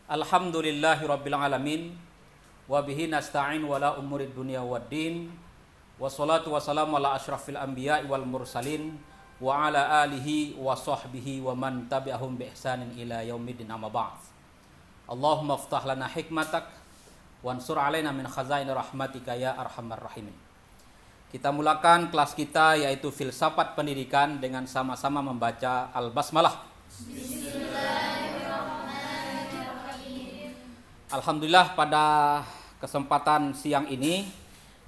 Alhamdulillahirabbil alamin wa bihi nasta'in wala umurid dunya waddin wassalatu wassalamu ala asyrafil anbiya'i wal mursalin wa ala alihi wa sahbihi wa man tabi'ahum bi ihsanin ila yaumiddin amma ba'd. Allahumma iftah lana hikmatak wansur alaina min khazain rahmatika ya arhamar rahimin. Kita mulakan kelas kita yaitu filsafat pendidikan dengan sama-sama membaca Al-Basmalah. Alhamdulillah, pada kesempatan siang ini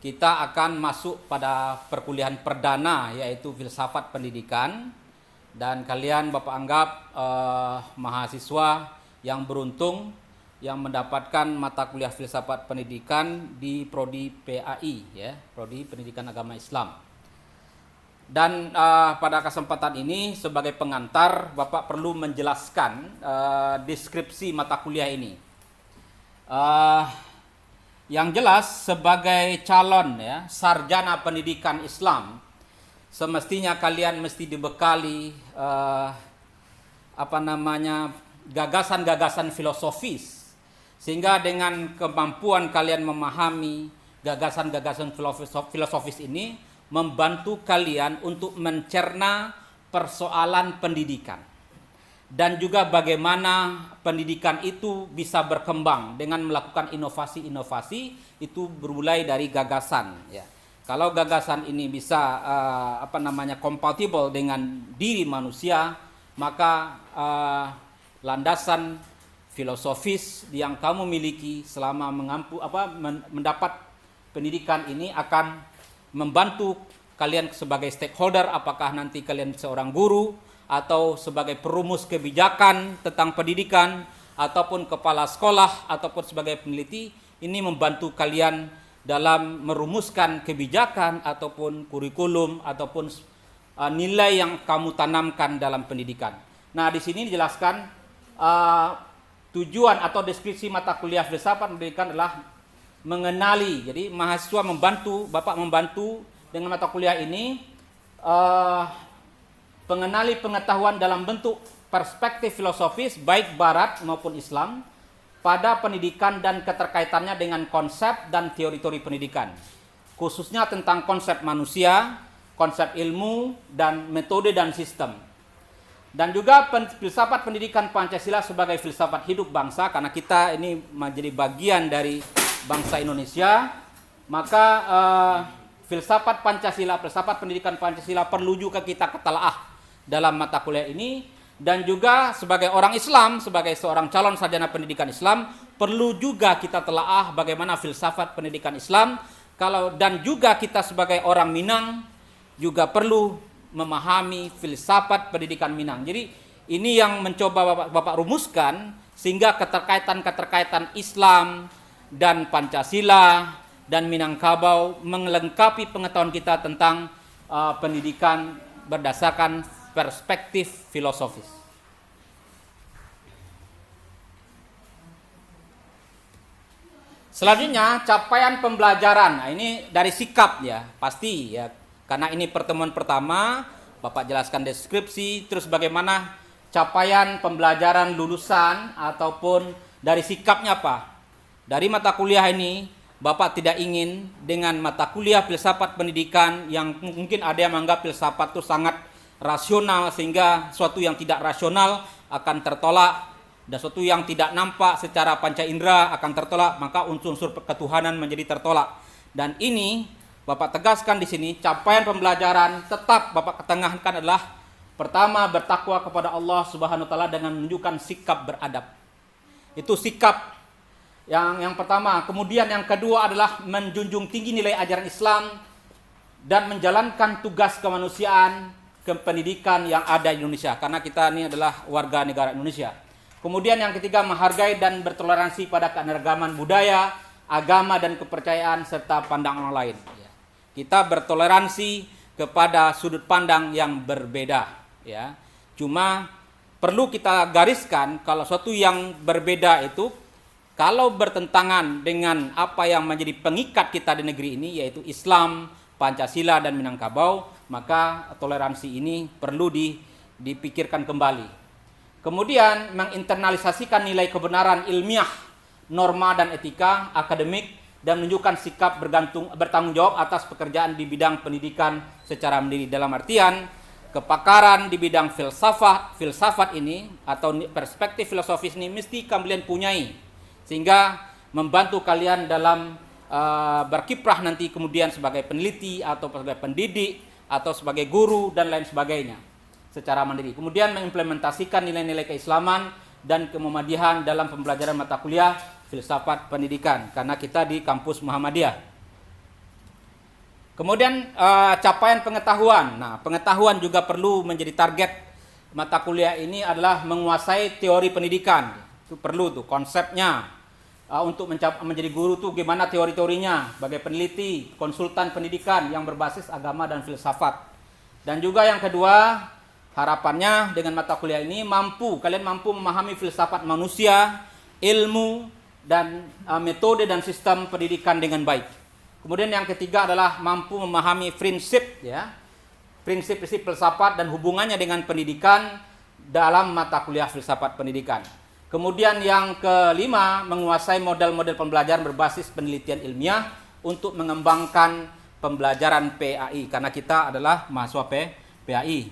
kita akan masuk pada perkuliahan perdana yaitu filsafat pendidikan, dan kalian Bapak anggap mahasiswa yang beruntung yang mendapatkan mata kuliah filsafat pendidikan di prodi PAI, ya, prodi Pendidikan Agama Islam. Dan pada kesempatan ini sebagai pengantar Bapak perlu menjelaskan deskripsi mata kuliah ini. Yang jelas sebagai calon, ya, sarjana pendidikan Islam, semestinya kalian mesti dibekali gagasan-gagasan filosofis, sehingga dengan kemampuan kalian memahami gagasan-gagasan filosofis ini membantu kalian untuk mencerna persoalan pendidikan. Dan juga bagaimana pendidikan itu bisa berkembang dengan melakukan inovasi-inovasi itu bermulai dari gagasan, ya. Kalau gagasan ini bisa kompatibel dengan diri manusia, maka landasan filosofis yang kamu miliki selama mendapat pendidikan ini akan membantu kalian sebagai stakeholder, apakah nanti kalian seorang guru atau sebagai perumus kebijakan tentang pendidikan, ataupun kepala sekolah, ataupun sebagai peneliti. Ini membantu kalian dalam merumuskan kebijakan ataupun kurikulum ataupun nilai yang kamu tanamkan dalam pendidikan. Nah, di sini dijelaskan tujuan atau deskripsi mata kuliah filsafat pendidikan adalah mengenali. Jadi mahasiswa Bapak membantu dengan mata kuliah ini mengenali pengetahuan dalam bentuk perspektif filosofis baik Barat maupun Islam pada pendidikan dan keterkaitannya dengan konsep dan teori-teori pendidikan, khususnya tentang konsep manusia, konsep ilmu, dan metode dan sistem. Dan juga filsafat pendidikan Pancasila sebagai filsafat hidup bangsa, karena kita ini menjadi bagian dari bangsa Indonesia, maka filsafat Pancasila, filsafat pendidikan Pancasila perlu juga kita ketelaah dalam mata kuliah ini. Dan juga sebagai orang Islam, sebagai seorang calon sarjana pendidikan Islam, perlu juga kita telaah bagaimana filsafat pendidikan Islam. Dan juga kita sebagai orang Minang juga perlu memahami filsafat pendidikan Minang. Jadi ini yang mencoba Bapak rumuskan, sehingga keterkaitan Islam dan Pancasila dan Minangkabau melengkapi pengetahuan kita tentang pendidikan berdasarkan perspektif filosofis. Selanjutnya capaian pembelajaran. Nah, ini dari sikap, ya, pasti, ya, karena ini pertemuan pertama, Bapak jelaskan deskripsi, terus bagaimana capaian pembelajaran lulusan ataupun dari sikapnya apa. Dari mata kuliah ini Bapak tidak ingin dengan mata kuliah filsafat pendidikan yang mungkin ada yang menganggap filsafat itu sangat rasional, sehingga suatu yang tidak rasional akan tertolak, dan suatu yang tidak nampak secara panca indera akan tertolak, maka unsur-unsur ketuhanan menjadi tertolak. Dan ini Bapak tegaskan di sini, capaian pembelajaran tetap Bapak ketengahkan adalah pertama bertakwa kepada Allah Subhanahu wa taala dengan menunjukkan sikap beradab. Itu sikap yang pertama. Kemudian yang kedua adalah menjunjung tinggi nilai ajaran Islam dan menjalankan tugas kemanusiaan pendidikan yang ada di Indonesia, karena kita ini adalah warga negara Indonesia. Kemudian yang ketiga, menghargai dan bertoleransi pada keanekaragaman budaya, agama, dan kepercayaan serta pandangan orang lain. Kita bertoleransi kepada sudut pandang yang berbeda, ya. Cuma perlu kita gariskan kalau suatu yang berbeda itu kalau bertentangan dengan apa yang menjadi pengikat kita di negeri ini, yaitu Islam, Pancasila, dan Minangkabau, maka toleransi ini perlu dipikirkan kembali. Kemudian menginternalisasikan nilai kebenaran ilmiah, norma dan etika akademik, dan menunjukkan sikap bertanggung jawab atas pekerjaan di bidang pendidikan secara mandiri. Dalam artian kepakaran di bidang filsafat ini atau perspektif filosofis ini mesti kalian punyai, sehingga membantu kalian dalam berkiprah nanti kemudian sebagai peneliti atau sebagai pendidik atau sebagai guru dan lain sebagainya secara mandiri. Kemudian mengimplementasikan nilai-nilai keislaman dan kemuhamadiyahan dalam pembelajaran mata kuliah filsafat pendidikan, karena kita di kampus Muhammadiyah. Kemudian capaian pengetahuan. Nah, pengetahuan juga perlu menjadi target mata kuliah ini, adalah menguasai teori pendidikan. Itu perlu tuh konsepnya. Untuk menjadi guru tuh gimana teori-teorinya, sebagai peneliti, konsultan pendidikan yang berbasis agama dan filsafat. Dan juga yang kedua, harapannya dengan mata kuliah ini kalian mampu memahami filsafat manusia, ilmu, dan metode dan sistem pendidikan dengan baik. Kemudian yang ketiga adalah mampu memahami prinsip filsafat dan hubungannya dengan pendidikan dalam mata kuliah filsafat pendidikan. Kemudian yang kelima, menguasai model-model pembelajaran berbasis penelitian ilmiah untuk mengembangkan pembelajaran PAI, karena kita adalah mahasiswa PAI.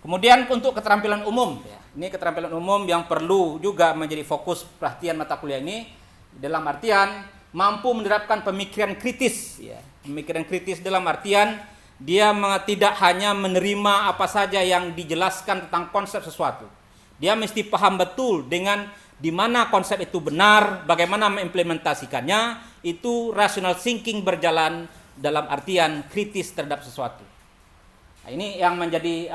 Kemudian untuk keterampilan umum, ini keterampilan umum yang perlu juga menjadi fokus perhatian mata kuliah ini, dalam artian mampu menerapkan pemikiran kritis. Pemikiran kritis dalam artian dia tidak hanya menerima apa saja yang dijelaskan tentang konsep sesuatu. Dia mesti paham betul dengan di mana konsep itu benar, bagaimana mengimplementasikannya, itu rational thinking berjalan dalam artian kritis terhadap sesuatu. Nah, ini yang menjadi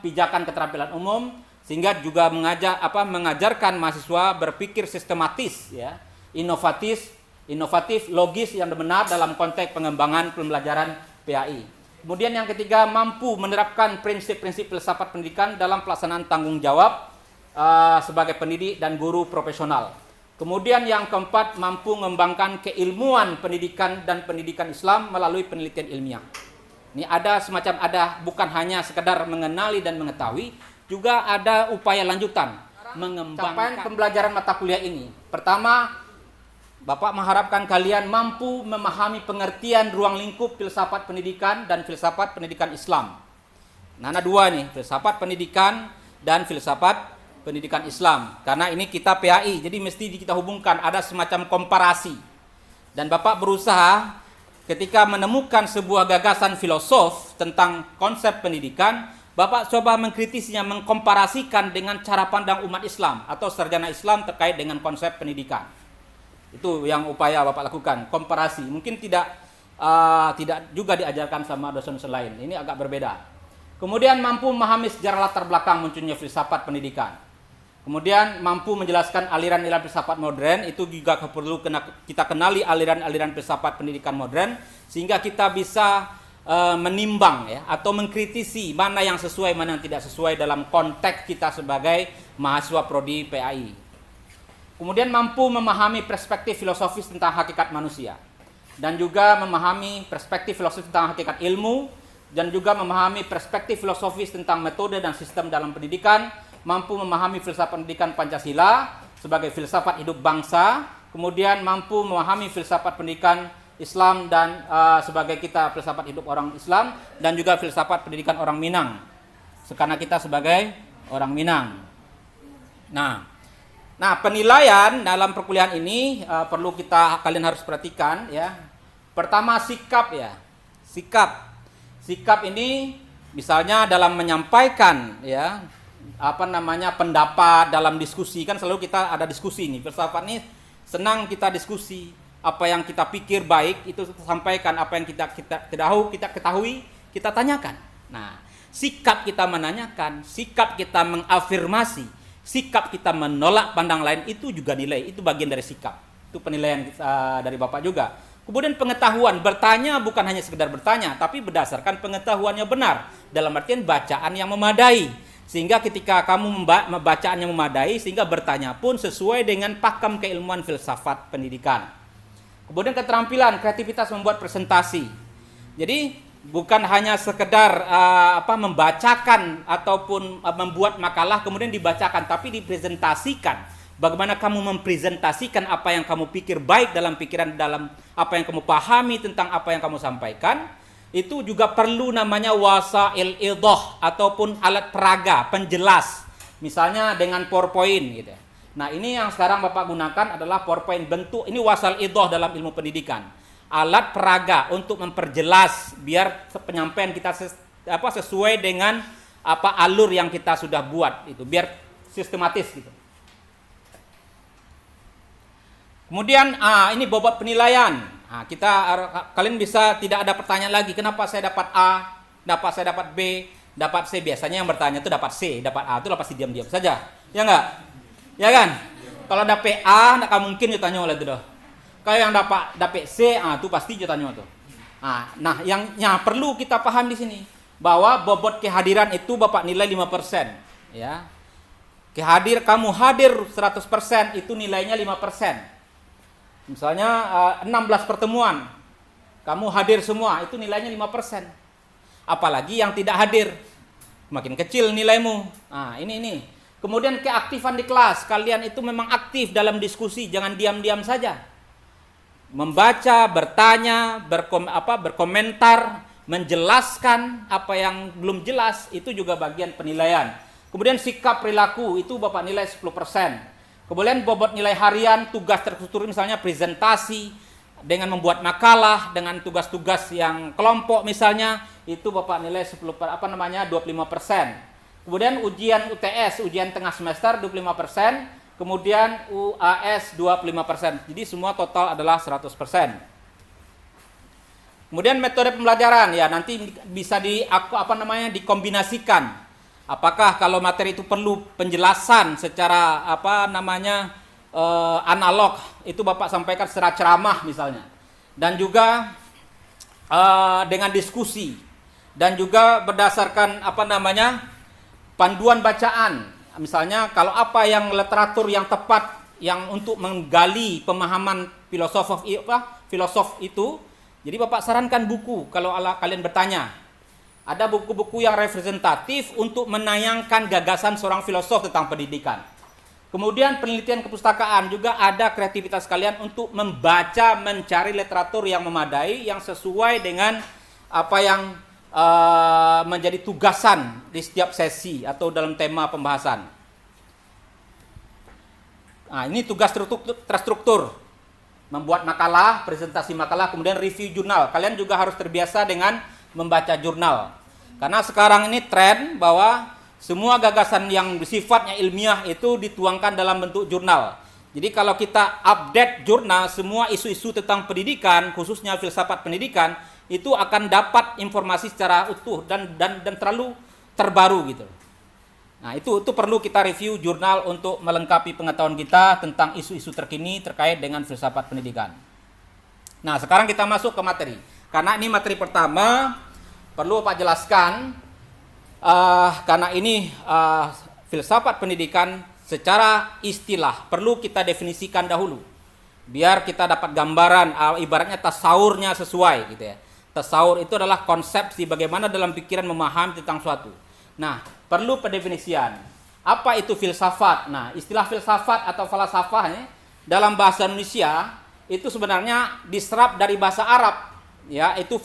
pijakan keterampilan umum, sehingga juga mengajarkan mahasiswa berpikir sistematis, inovatif, logis yang benar dalam konteks pengembangan pembelajaran PAI. Kemudian yang ketiga, mampu menerapkan prinsip-prinsip filsafat pendidikan dalam pelaksanaan tanggung jawab sebagai pendidik dan guru profesional. Kemudian yang keempat, mampu mengembangkan keilmuan pendidikan dan pendidikan Islam melalui penelitian ilmiah. Ini bukan hanya sekedar mengenali dan mengetahui, juga ada upaya lanjutan mengembangkan pembelajaran mata kuliah ini. Pertama, Bapak mengharapkan kalian mampu memahami pengertian ruang lingkup filsafat pendidikan dan filsafat pendidikan Islam. Nah, ada dua nih, filsafat pendidikan dan filsafat pendidikan Islam. Karena ini kita PAI, jadi mesti kita hubungkan, ada semacam komparasi. Dan Bapak berusaha ketika menemukan sebuah gagasan filosof tentang konsep pendidikan, Bapak coba mengkritisinya, mengkomparasikan dengan cara pandang umat Islam atau sarjana Islam terkait dengan konsep pendidikan. Itu yang upaya Bapak lakukan, komparasi. Mungkin tidak juga diajarkan sama dosen-dosen lain. Ini agak berbeda. Kemudian mampu memahami sejarah latar belakang munculnya filsafat pendidikan. Kemudian mampu menjelaskan aliran-aliran filsafat modern. Itu juga perlu kita kenali aliran-aliran filsafat pendidikan modern, sehingga kita bisa menimbang atau mengkritisi mana yang sesuai, mana yang tidak sesuai dalam konteks kita sebagai mahasiswa prodi PAI. Kemudian mampu memahami perspektif filosofis tentang hakikat manusia, dan juga memahami perspektif filosofis tentang hakikat ilmu, dan juga memahami perspektif filosofis tentang metode dan sistem dalam pendidikan, mampu memahami filsafat pendidikan Pancasila sebagai filsafat hidup bangsa, kemudian mampu memahami filsafat pendidikan Islam dan sebagai kita filsafat hidup orang Islam, dan juga filsafat pendidikan orang Minang, karena kita sebagai orang Minang. Nah, penilaian dalam perkuliahan ini perlu kalian harus perhatikan ya. Pertama, sikap. Sikap ini misalnya dalam menyampaikan pendapat dalam diskusi, kan selalu kita ada diskusi nih. Filsafat ini senang kita diskusi. Apa yang kita pikir baik itu kita sampaikan, apa yang kita ketahui, kita tanyakan. Nah, sikap kita menanyakan, sikap kita mengafirmasi, sikap kita menolak pandang lain, itu juga nilai, itu bagian dari sikap. Itu penilaian dari Bapak juga. Kemudian pengetahuan, bertanya bukan hanya sekedar bertanya, tapi berdasarkan pengetahuannya benar, dalam artian bacaan yang memadai. Sehingga ketika kamu membacaannya memadai, sehingga bertanya pun sesuai dengan pakem keilmuan filsafat pendidikan. Kemudian keterampilan, kreativitas membuat presentasi. Jadi bukan hanya sekedar membacakan ataupun membuat makalah kemudian dibacakan, tapi dipresentasikan. Bagaimana kamu mempresentasikan apa yang kamu pikir baik dalam pikiran, dalam apa yang kamu pahami tentang apa yang kamu sampaikan. Itu juga perlu namanya wasail idah ataupun alat peraga, penjelas. Misalnya dengan PowerPoint gitu. Nah, ini yang sekarang Bapak gunakan adalah PowerPoint bentuk, ini wasail idah dalam ilmu pendidikan. Alat peraga untuk memperjelas biar penyampaian kita sesuai dengan alur yang kita sudah buat itu, biar sistematis gitu. Kemudian ini bobot penilaian. Kalian bisa tidak ada pertanyaan lagi, kenapa saya dapat A, saya dapat B, dapat C. Biasanya yang bertanya itu dapat C, dapat A itu pasti diam-diam saja. Ya enggak? Ya kan? Kalau dapat A enggak mungkin ditanya oleh itu dah. Kalau yang dapat C, itu pasti ditanya tuh. Nah, yang perlu kita paham di sini bahwa bobot kehadiran itu Bapak nilai 5%, ya. Kamu hadir 100% itu nilainya 5%. Misalnya 16 pertemuan, kamu hadir semua, itu nilainya 5%. Apalagi yang tidak hadir, makin kecil nilaimu. Ini. Kemudian keaktifan di kelas, kalian itu memang aktif dalam diskusi, jangan diam-diam saja. Membaca, bertanya, berkomentar, menjelaskan apa yang belum jelas, itu juga bagian penilaian. Kemudian sikap perilaku, itu Bapak nilai 10%. Kemudian bobot nilai harian, tugas terstruktur, misalnya presentasi, dengan membuat makalah, dengan tugas-tugas yang kelompok misalnya, itu Bapak nilai 25%. Kemudian ujian UTS, ujian tengah semester 25%. Kemudian UAS 25%. Jadi semua total adalah 100%. Kemudian metode pembelajaran, ya nanti bisa dikombinasikan. Apakah kalau materi itu perlu penjelasan secara analog, itu Bapak sampaikan secara ceramah misalnya. Dan juga dengan diskusi, dan juga berdasarkan panduan bacaan. Misalnya kalau apa yang literatur yang tepat yang untuk menggali pemahaman filosof itu, jadi Bapak sarankan buku kalau kalian bertanya. Ada buku-buku yang representatif untuk menayangkan gagasan seorang filosof tentang pendidikan. Kemudian penelitian kepustakaan, juga ada kreativitas kalian untuk membaca, mencari literatur yang memadai, yang sesuai dengan apa yang menjadi tugasan di setiap sesi atau dalam tema pembahasan. Ini tugas terstruktur. Membuat makalah, presentasi makalah, kemudian review jurnal. Kalian juga harus terbiasa dengan membaca jurnal. Karena sekarang ini tren bahwa semua gagasan yang sifatnya ilmiah itu dituangkan dalam bentuk jurnal. Jadi kalau kita update jurnal, semua isu-isu tentang pendidikan, khususnya filsafat pendidikan, itu akan dapat informasi secara utuh dan terlalu terbaru gitu. Nah, itu perlu kita review jurnal untuk melengkapi pengetahuan kita tentang isu-isu terkini terkait dengan filsafat pendidikan. Nah, sekarang kita masuk ke materi. Karena ini materi pertama, perlu Pak jelaskan karena ini filsafat pendidikan secara istilah perlu kita definisikan dahulu. Biar kita dapat gambaran, ibaratnya tasawurnya sesuai gitu ya. Tasawur itu adalah konsepsi bagaimana dalam pikiran memahami tentang suatu. Nah, perlu pendefinisian. Apa itu filsafat? Nah, istilah filsafat atau falasafah ini dalam bahasa Indonesia itu sebenarnya diserap dari bahasa Arab, ya, itu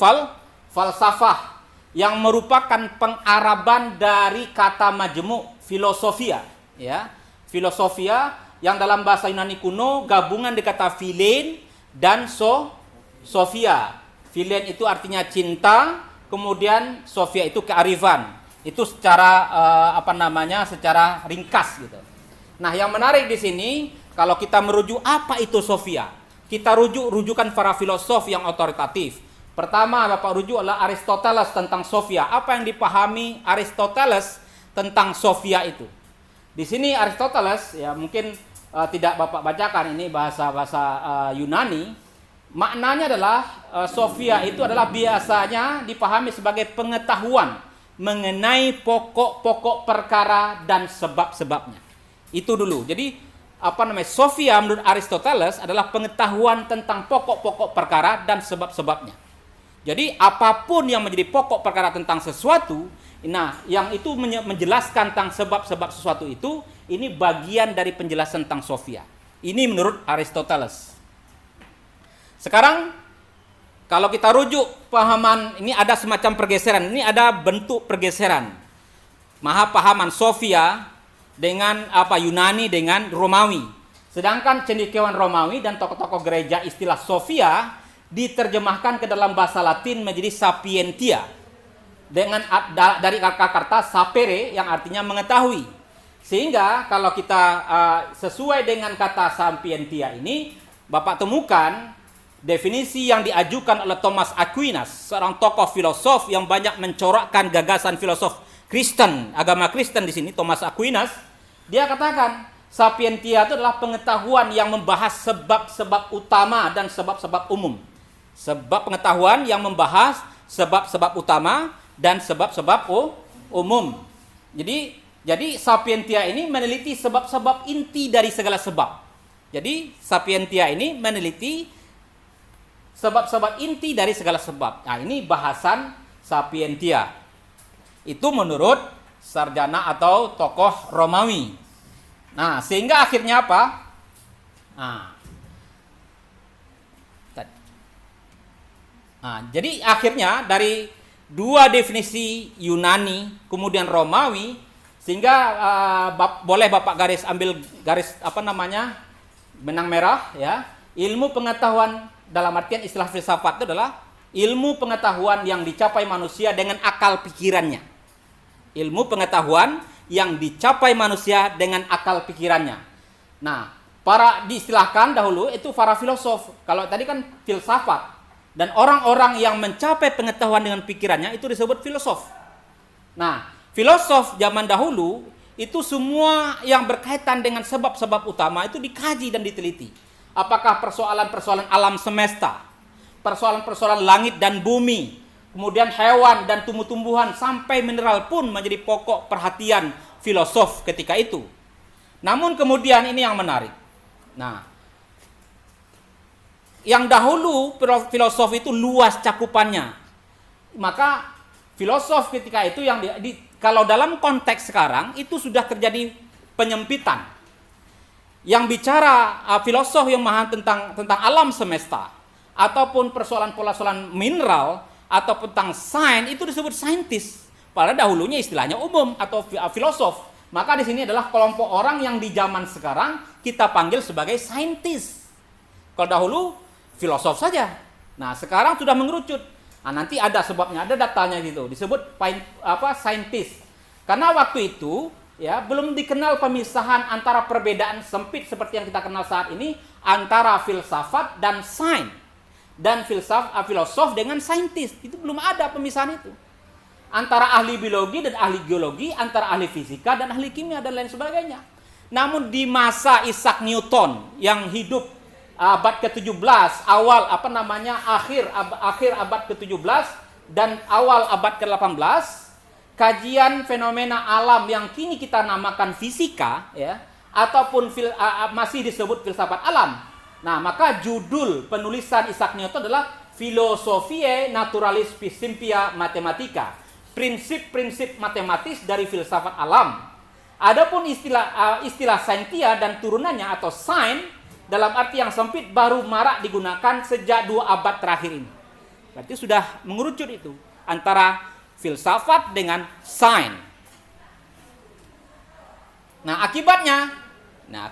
falsafah yang merupakan pengaraban dari kata majmu' filosofia, ya. Filosofia yang dalam bahasa Yunani kuno gabungan dari kata philein dan sophia. Philein itu artinya cinta, kemudian sophia itu kearifan. Itu secara secara ringkas gitu. Nah, yang menarik di sini kalau kita merujuk apa itu sophia, kita rujukan para filosof yang otoritatif. Pertama, Bapak rujuk adalah Aristoteles tentang sophia. Apa yang dipahami Aristoteles tentang sophia itu? Di sini Aristoteles, ya mungkin tidak Bapak bacakan, ini bahasa Yunani. Maknanya adalah sophia itu adalah biasanya dipahami sebagai pengetahuan mengenai pokok-pokok perkara dan sebab-sebabnya. Itu dulu. Jadi sophia menurut Aristoteles adalah pengetahuan tentang pokok-pokok perkara dan sebab-sebabnya. Jadi apapun yang menjadi pokok perkara tentang sesuatu, nah yang itu menjelaskan tentang sebab-sebab sesuatu itu, ini bagian dari penjelasan tentang Sophia. Ini menurut Aristoteles. Sekarang kalau kita rujuk pahaman, ini ada semacam pergeseran, ini ada bentuk pergeseran. Maha pahaman Sophia dengan Yunani dengan Romawi. Sedangkan cendekiawan Romawi dan tokoh-tokoh gereja istilah Sophia diterjemahkan ke dalam bahasa Latin menjadi sapientia dengan dari kata sapere yang artinya mengetahui. Sehingga kalau kita sesuai dengan kata sapientia ini, Bapak temukan definisi yang diajukan oleh Thomas Aquinas, seorang tokoh filosof yang banyak mencorakkan gagasan filosof Kristen, agama Kristen di sini. Thomas Aquinas, dia katakan sapientia itu adalah pengetahuan yang membahas sebab-sebab utama dan sebab-sebab umum. Sebab pengetahuan yang membahas sebab-sebab utama dan sebab-sebab umum. Jadi sapientia ini meneliti sebab-sebab inti dari segala sebab. Jadi sapientia ini meneliti sebab-sebab inti dari segala sebab. Nah, ini bahasan sapientia. Itu menurut sarjana atau tokoh Romawi. Nah, sehingga akhirnya apa? Jadi akhirnya dari dua definisi Yunani kemudian Romawi, sehingga boleh Bapak ambil garis benang merah ya. Ilmu pengetahuan dalam artian istilah filsafat itu adalah ilmu pengetahuan yang dicapai manusia dengan akal pikirannya. Ilmu pengetahuan yang dicapai manusia dengan akal pikirannya. Nah, diistilahkan dahulu itu para filosof. Kalau tadi kan filsafat. Dan orang-orang yang mencapai pengetahuan dengan pikirannya itu disebut filosof. Nah, filosof zaman dahulu itu semua yang berkaitan dengan sebab-sebab utama itu dikaji dan diteliti. Apakah persoalan-persoalan alam semesta, persoalan-persoalan langit dan bumi, kemudian hewan dan tumbuh-tumbuhan sampai mineral pun menjadi pokok perhatian filosof ketika itu. Namun kemudian ini yang menarik. Nah, yang dahulu filosof itu luas cakupannya. Maka filosof ketika itu yang kalau dalam konteks sekarang itu sudah terjadi penyempitan. Yang bicara filosof yang memahami tentang alam semesta ataupun persoalan-persoalan mineral atau tentang sains itu disebut saintis. Padahal dahulunya istilahnya umum atau filosof. Maka di sini adalah kelompok orang yang di zaman sekarang kita panggil sebagai saintis. Kalau dahulu filosof saja. Nah, sekarang sudah mengerucut. Nah, nanti ada sebabnya, ada datanya gitu. Disebut saintis. Karena waktu itu ya belum dikenal pemisahan antara perbedaan sempit seperti yang kita kenal saat ini antara filsafat dan sains. Dan filosof dengan saintis. Itu belum ada pemisahan itu. Antara ahli biologi dan ahli geologi, antara ahli fisika dan ahli kimia dan lain sebagainya. Namun di masa Isaac Newton yang hidup abad ke-17, akhir abad ke-17 dan awal abad ke-18, kajian fenomena alam yang kini kita namakan fisika ya, ataupun masih disebut filsafat alam. Nah, maka judul penulisan Isaac Newton adalah Philosophiae Naturalis Principia Mathematica, prinsip-prinsip matematis dari filsafat alam. Adapun istilah saintia dan turunannya atau sains dalam arti yang sempit baru marak digunakan sejak 2 abad terakhir ini. Berarti sudah mengerucut itu antara filsafat dengan sains. Nah, akibatnya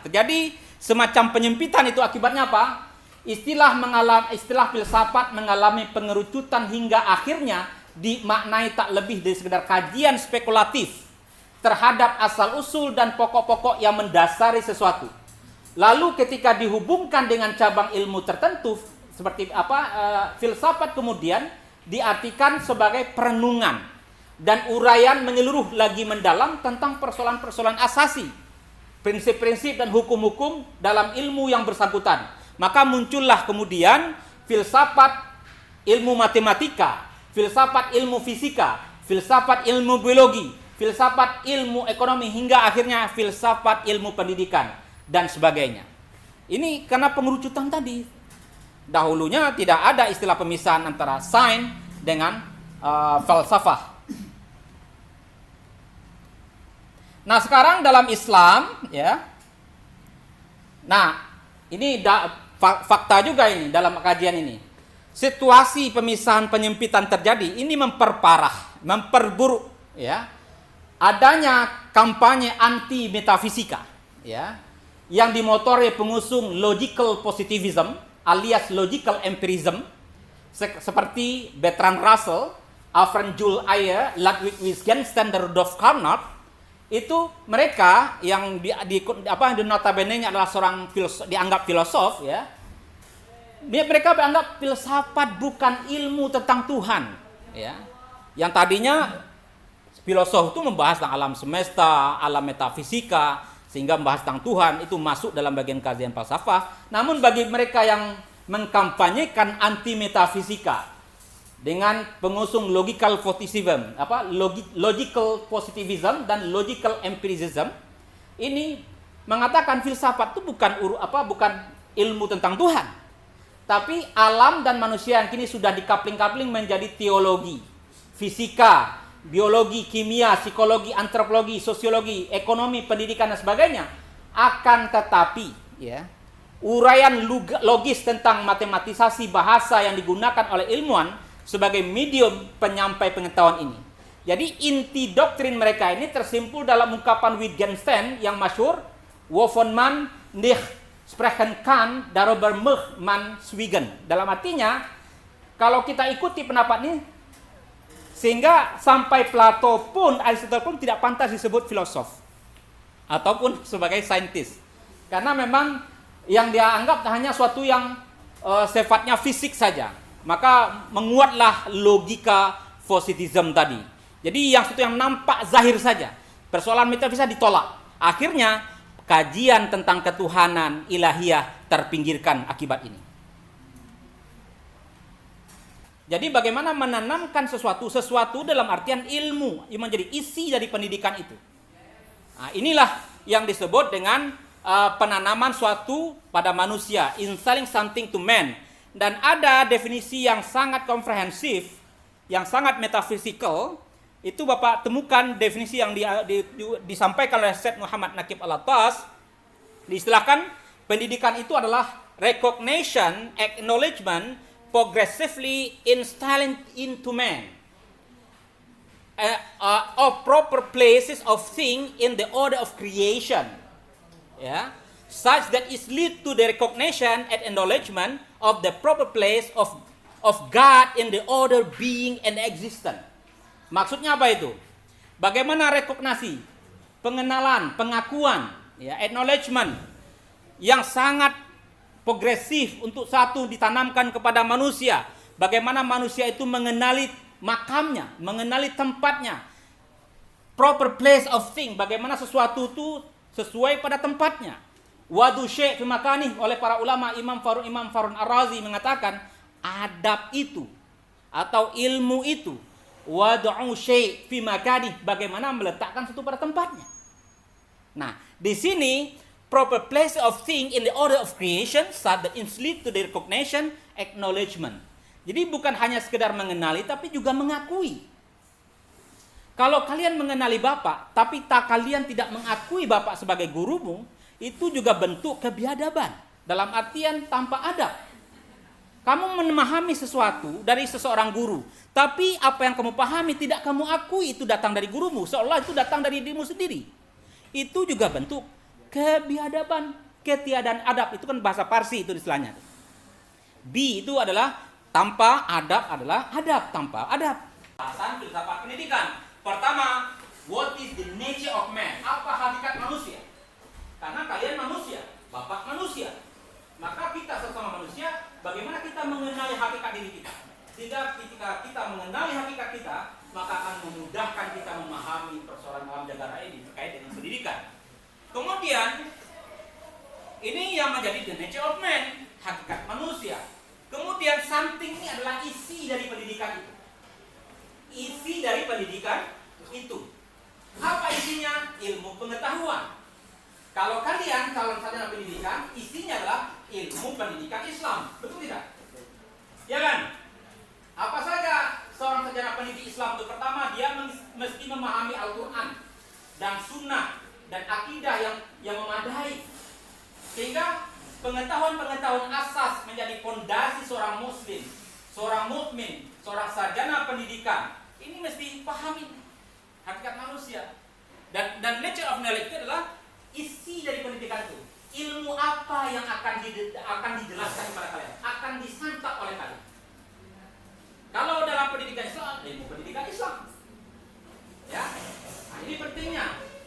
terjadi semacam penyempitan. Itu akibatnya apa? Istilah filsafat mengalami pengerucutan hingga akhirnya dimaknai tak lebih dari sekedar kajian spekulatif terhadap asal-usul dan pokok-pokok yang mendasari sesuatu. Lalu ketika dihubungkan dengan cabang ilmu tertentu seperti filsafat kemudian diartikan sebagai perenungan dan uraian menyeluruh lagi mendalam tentang persoalan-persoalan asasi, prinsip-prinsip dan hukum-hukum dalam ilmu yang bersangkutan. Maka muncullah kemudian filsafat ilmu matematika, filsafat ilmu fisika, filsafat ilmu biologi, filsafat ilmu ekonomi, hingga akhirnya filsafat ilmu pendidikan dan sebagainya. Ini karena pengerucutan tadi. Dahulunya tidak ada istilah pemisahan antara sains dengan falsafah. Nah, sekarang dalam Islam, ya. Nah, ini fakta juga ini dalam kajian ini. Situasi pemisahan penyempitan terjadi, ini memperparah, memperburuk, ya. Adanya kampanye anti metafisika, ya, yang dimotori pengusung logical positivism alias logical empirism seperti Bertrand Russell, Alfred Jules Ayer, Ludwig Wittgenstein, dan Rudolf Carnot. Itu mereka yang notabene-nya adalah seorang dianggap filosof, ya. Mereka dianggap filsafat bukan ilmu tentang Tuhan, ya. Yang tadinya filosof itu membahas tentang alam semesta, alam metafisika, sehingga membahas tentang Tuhan itu masuk dalam bagian kajian falsafah. Namun bagi mereka yang mengkampanyekan anti metafisika dengan pengusung logical positivism, logical positivism dan logical empiricism, ini mengatakan filsafat itu bukan ilmu tentang Tuhan, tapi alam dan manusia yang kini sudah dikapling-kapling menjadi teologi, fisika, biologi, kimia, psikologi, antropologi, sosiologi, ekonomi, pendidikan dan sebagainya. Akan tetapi, ya, uraian logis tentang matematisasi bahasa yang digunakan oleh ilmuwan sebagai medium penyampai pengetahuan ini. Jadi inti doktrin mereka ini tersimpul dalam ungkapan Wittgenstein yang masyhur, "Wovon man nicht sprechen kann, darüber muss man schweigen." Dalam artinya, kalau kita ikuti pendapat ini, sehingga sampai Plato pun, Aristoteles pun tidak pantas disebut filosof ataupun sebagai saintis, karena memang yang dia anggap hanya suatu yang sifatnya fisik saja. Maka menguatlah logika positivism tadi. Jadi sesuatu yang nampak zahir saja. Persoalan metafisika ditolak. Akhirnya kajian tentang ketuhanan ilahiyah terpinggirkan akibat ini. Jadi bagaimana menanamkan sesuatu dalam artian ilmu yang menjadi isi dari pendidikan itu. Nah, inilah yang disebut dengan penanaman suatu pada manusia, instilling something to man. Dan ada definisi yang sangat komprehensif, yang sangat metafisikal. Itu Bapak temukan definisi yang disampaikan oleh Syed Muhammad Naqib Al-Attas. Diistilahkan pendidikan itu adalah recognition, acknowledgement, progressively instilling into man of proper places of thing in the order of creation, ya, such that is lead to the recognition and acknowledgement of the proper place of God in the order being and existence. Maksudnya apa itu? Bagaimana rekognisi, pengenalan, pengakuan, ya, acknowledgement yang sangat progresif untuk satu ditanamkan kepada manusia. Bagaimana manusia itu mengenali makamnya, mengenali tempatnya, proper place of thing, bagaimana sesuatu itu sesuai pada tempatnya. Wadu syai' fi makani, oleh para ulama Imam Farun Ar-Razi mengatakan adab itu atau ilmu itu wad'u syai' fi makani, bagaimana meletakkan sesuatu pada tempatnya. Nah, di sini proper place of thing in the order of creation such that it lead to the recognition, acknowledgement. Jadi bukan hanya sekedar mengenali tapi juga mengakui. Kalau kalian mengenali Bapak tapi kalian tidak mengakui Bapak sebagai gurumu, itu juga bentuk kebiadaban, dalam artian tanpa adab. Kamu memahami sesuatu dari seseorang guru, tapi apa yang kamu pahami tidak kamu akui itu datang dari gurumu, seolah itu datang dari dirimu sendiri. Itu juga bentuk kebiadaban, ketiadaan adab. Itu kan bahasa Parsi itu istilahnya. B itu adalah tanpa adab adalah adab tanpa adab. Bahasan filsafat pendidikan. Pertama, what is the nature of man? Apa hakikat manusia? Karena kalian manusia, Bapak manusia. Maka kita sesama manusia, bagaimana kita mengenali hakikat diri kita? Sehingga ketika kita mengenali hakikat kita, maka akan memudahkan kita memahami persoalan alam jagat raya ini terkait dengan pendidikan. Kemudian, ini yang menjadi the nature of man, hakikat manusia. Kemudian something ini adalah isi dari pendidikan itu. Isi dari pendidikan itu. Apa isinya? Ilmu pengetahuan. Kalau kalian calon sarjana pendidikan, isinya adalah ilmu pendidikan Islam. Betul tidak? Ya kan? Apa saja seorang sarjana pendidik Islam itu? Pertama, dia mesti memahami Al-Quran dan Sunnah dan akidah yang memadai, sehingga pengetahuan-pengetahuan asas menjadi fondasi seorang muslim, seorang mukmin, seorang sarjana pendidikan. Ini mesti pahami hakikat manusia. Dan nature of knowledge itu adalah isi dari pendidikan itu. Ilmu apa yang akan dijelaskan kepada kalian, akan disantap oleh kalian. Kalau dalam pendidikan Islam, ilmu pendidikan Islam, ya, nah, ini pentingnya.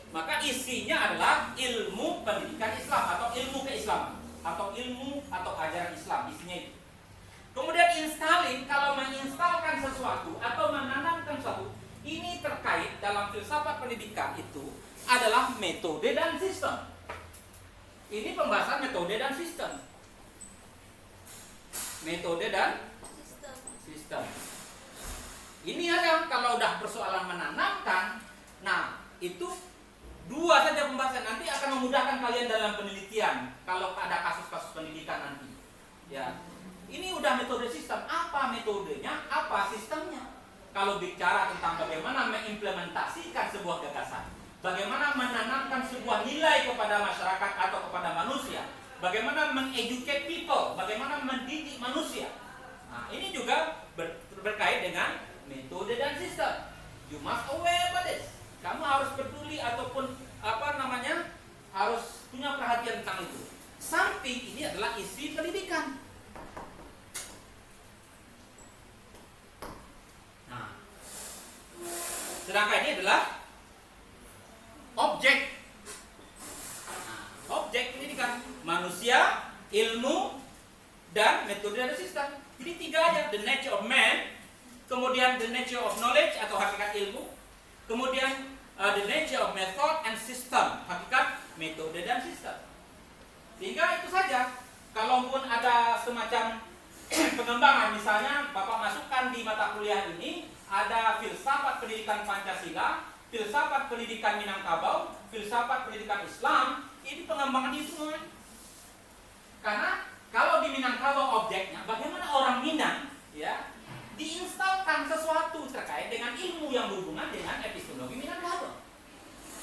Maka isinya adalah ilmu pendidikan Islam atau ilmu keislaman atau ilmu atau ajaran Islam, isinya itu. Kemudian installing, kalau menginstalkan sesuatu atau menanamkan sesuatu, ini terkait dalam filsafat pendidikan itu adalah metode dan sistem. Ini pembahasan metode dan sistem. Metode dan sistem. Ini aja kalau udah persoalan menanamkan, nah itu dua saja pembahasan, nanti akan memudahkan kalian dalam penelitian kalau ada kasus-kasus pendidikan nanti. Ya. Ini udah metode sistem. Apa metodenya? Apa sistemnya? Kalau bicara tentang bagaimana mengimplementasikan sebuah gagasan, bagaimana menanamkan sebuah nilai kepada masyarakat atau kepada manusia, bagaimana mengeducate people, bagaimana mendidik manusia. Nah, ini juga berkait dengan metode dan sistem. You must aware about this. Kamu harus peduli ataupun harus punya perhatian tentang itu. Samping ini adalah isi pendidikan. Nah, sedangkan ini adalah objek. Nah, objek pendidikan manusia, ilmu, dan metode dan sistem. Jadi tiga aja, the nature of man, kemudian the nature of knowledge atau hakikat ilmu, kemudian the nature of method and system, hakikat metode dan sistem. Sehingga itu saja. Kalaupun ada semacam pengembangan, misalnya Bapak masukkan di mata kuliah ini ada filsafat pendidikan Pancasila, filsafat pendidikan Minangkabau, filsafat pendidikan Islam, ini pengembangan itu semua. Karena kalau di Minangkabau objeknya bagaimana orang Minang, ya, diinstalkan sesuatu terkait dengan ilmu yang berhubungan dengan epistemologi Minangkabau.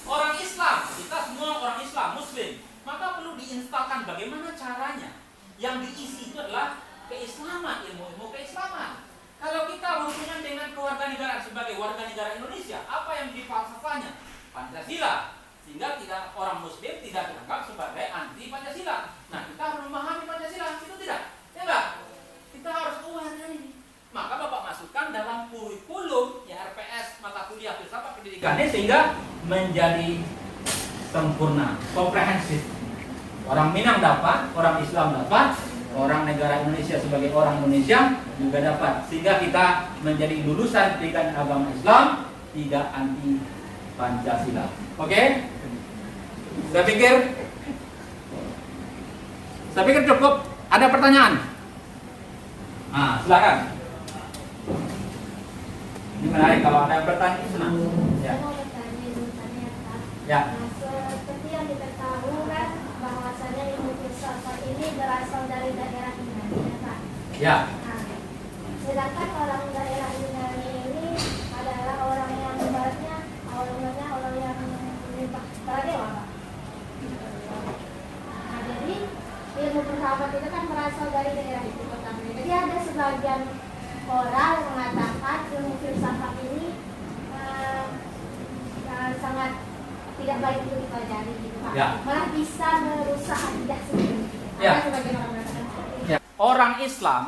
Orang Islam, kita semua orang Islam, Muslim, maka perlu diinstalkan bagaimana caranya. Yang diisi itu adalah keislaman, ilmu-ilmu keislaman. Kalau kita hubungan dengan kewarganegaraan sebagai warga negara Indonesia, apa yang menjadi falsafahnya? Pancasila. Sehingga tidak, orang Muslim tidak dianggap sebagai anti Pancasila. Nah, kita harus memahami Pancasila, itu tidak? Ya enggak? Kita harus aware dari ini. Maka Bapak masukkan dalam kurikulum ya RPS mata kuliah filsafat pendidikannya sehingga menjadi sempurna, komprehensif. Orang Minang dapat, orang Islam dapat, orang negara Indonesia sebagai orang Indonesia juga dapat. Sehingga kita menjadi lulusan pendidikan agama Islam tidak anti Pancasila. Oke? Saya pikir cukup. Ada pertanyaan? Nah, silakan. Ini menarik, kalau ada yang bertanya senang. Ya. Saya mau bertanya, Pak. Ya. Nah, seperti yang kita tahu kan bahwasanya ilmu filsafat ini berasal dari daerah Yunani, Pak. Ya. Nah, sedangkan orang daerah Yunani ini adalah orang yang ibaratnya orang yang pradewa, Pak. Nah, jadi ilmu filsafat itu kan berasal dari daerah itu pertama. Jadi ada sebagian orang yang mengatakan ilmu filsafat ini sangat tidak baik untuk dipelajari gitu, Pak. Ya. Malah bisa merusak akidah sendiri. Ya. Ada sebagian orang mengatakan seperti itu. Ya. Orang Islam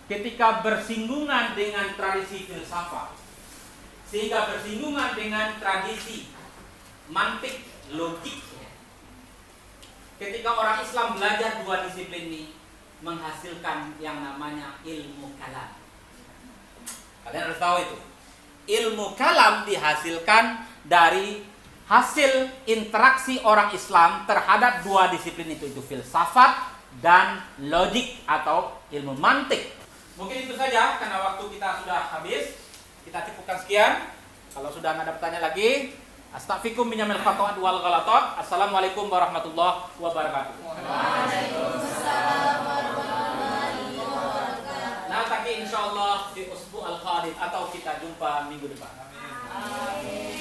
ketika bersinggungan dengan tradisi filsafat, sehingga bersinggungan dengan tradisi mantik, logik. Ketika orang Islam belajar dua disiplin ini, menghasilkan yang namanya ilmu kalam. Kalian harus tahu itu. Ilmu kalam dihasilkan dari hasil interaksi orang Islam terhadap dua disiplin itu filsafat dan logik atau ilmu mantik. Mungkin itu saja karena waktu kita sudah habis. Kita cukupkan sekian. Kalau sudah nggak ada pertanyaan lagi, astaghfirukum minal khata'at wal ghalatat. Assalamualaikum warahmatullahi wabarakatuh. Waalaikumsalam warahmatullahi wabarakatuh. Naltaqi insyaallah fi usbu' al-qadim. Adit atau kita jumpa minggu depan. Amin.